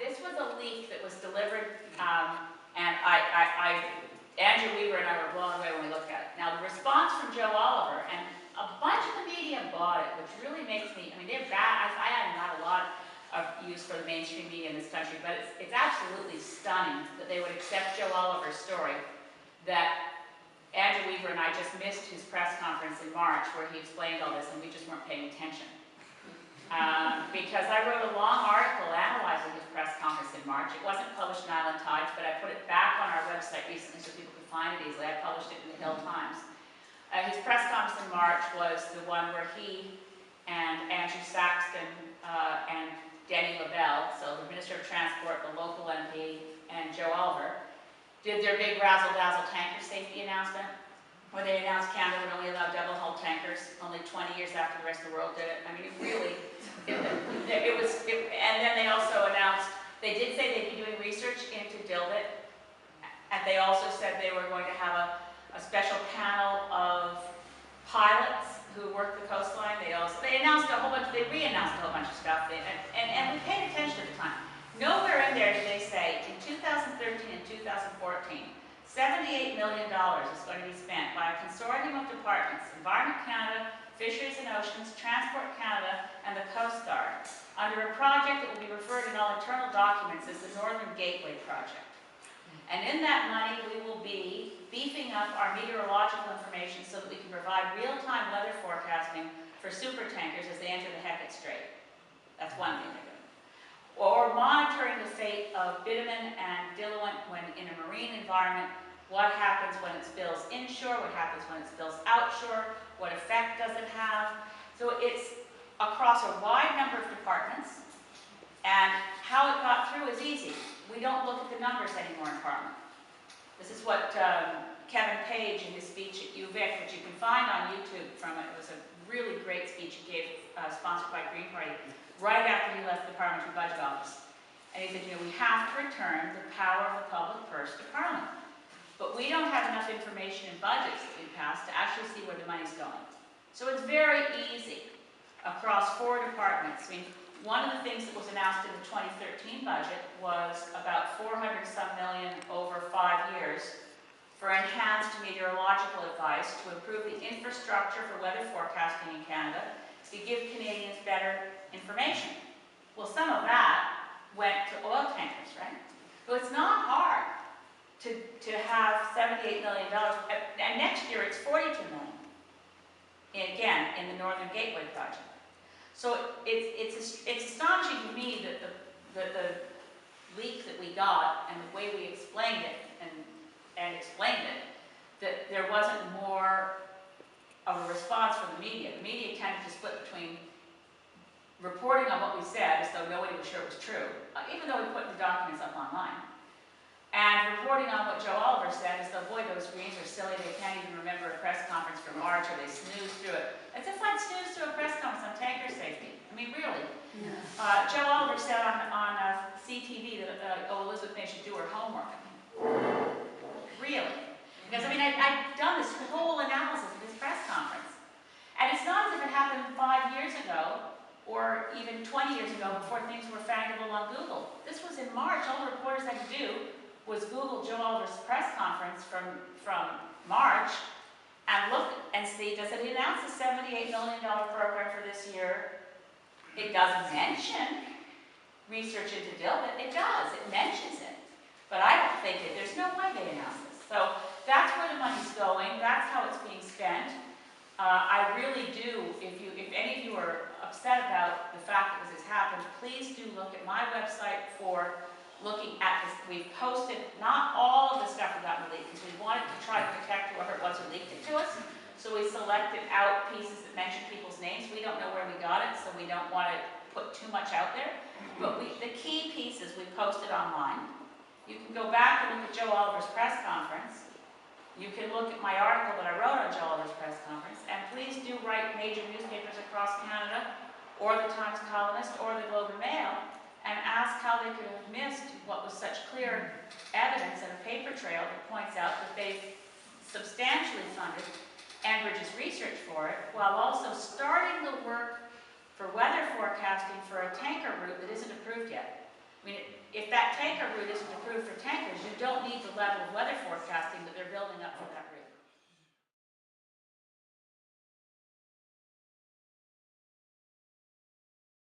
this was a leak that was delivered, and Andrew Weaver and I were blown away when we looked at it. Now, the response from Joe Oliver, and a bunch of the media bought it, which really makes me, I mean, they're bad. I have not a lot of use for the mainstream media in this country, but it's absolutely stunning that they would accept Joe Oliver's story that Andrew Weaver and I just missed his press conference in March where he explained all this and we just weren't paying attention. Because I wrote a long article analyzing his press conference in March. It wasn't published in Island Tides, but I put it back on our website recently so people could find it easily. I published it in the Hill Times. His press conference in March was the one where he and Andrew Saxton and Denny LaBelle, so the Minister of Transport, the local MP, and Joe Oliver, did their big razzle-dazzle tanker safety announcement, where they announced Canada would only allow double-hull tankers only 20 years after the rest of the world did it. I mean, it really, and then they also announced, they did say they'd be doing research into Dilbit, and they also said they were going to have a special panel of pilots who work the coastline. They announced a whole bunch, they re-announced a whole bunch of stuff, and we paid attention at the time. Nowhere in there did they say, in 2013 and 2014, $78 million is going to be spent by a consortium of departments, Environment Canada, Fisheries and Oceans, Transport Canada, and the Coast Guard, under a project that will be referred in all internal documents as the Northern Gateway Project. And in that money, we will be beefing up our meteorological information so that we can provide real-time weather forecasting for supertankers as they enter the Hecate Strait. That's one thing they're doing. Or monitoring the fate of bitumen and diluent when in a marine environment. What happens when it spills inshore? What happens when it spills outshore? What effect does it have? So it's across a wide number of departments, and how it got through is easy. We don't look at the numbers anymore in Parliament. This is what Kevin Page in his speech at UVic, which you can find on YouTube from it. It was a really great speech he gave, sponsored by Green Party, right after he left the Parliamentary Budget Office. And he said, you know, we have to return the power of the public purse to Parliament. But we don't have enough information in budgets that we pass to actually see where the money's going. So it's very easy across 4 departments. I mean, one of the things that was announced in the 2013 budget was about 400-some million over 5 years for enhanced meteorological advice to improve the infrastructure for weather forecasting in Canada to give Canadians better information. Well, some of that went to oil tankers, right? So it's not hard to have $78 million, and next year it's $42 million, again, in the Northern Gateway Project. So it's astonishing to me that the leak that we got and the way we explained it and explained it, that there wasn't more of a response from the media. The media tended to split between reporting on what we said as though nobody was sure it was true, even though we put the documents up online, and reporting on what Joe Oliver said as though, boy, those Greens are silly, they can't even remember a press conference from March, or they snooze through it. As if I'd snooze through a press conference on tanker safety. I mean, really. Yeah. Joe Oliver said on CTV that, oh, Elizabeth May should do her homework. Really? Because, I mean, I'd done this whole analysis of this press conference. And it's not as if it happened 5 years ago, or even 20 years ago, before things were findable on Google. This was in March. All the reporters had to do was Google Joe Oliver's press conference from March and look and see, does it announce a $78 million program for this year? It doesn't mention research into Dilbit. It does. It mentions it. But I don't think it. There's no way they announce this. So that's where the money's going. That's how it's being spent. I really do, if any of you are upset about the fact that this has happened, please do look at my website for looking at this. We've posted not all of the stuff that got leaked because we wanted to try to protect whoever it was who leaked it to us. So we selected out pieces that mention people's names. We don't know where we got it, so we don't want to put too much out there. But the key pieces we posted online. You can go back and look at Joe Oliver's press conference. You can look at my article that I wrote on Joe Oliver's press conference. And please do write major newspapers across Canada, or the Times Colonist, or the Globe and Mail, and ask how they could have missed what was such clear evidence and a paper trail that points out that they've substantially funded Enbridge's research for it, while also starting the work for weather forecasting for a tanker route that isn't approved yet. I mean, if that tanker route isn't approved for tankers, you don't need the level of weather forecast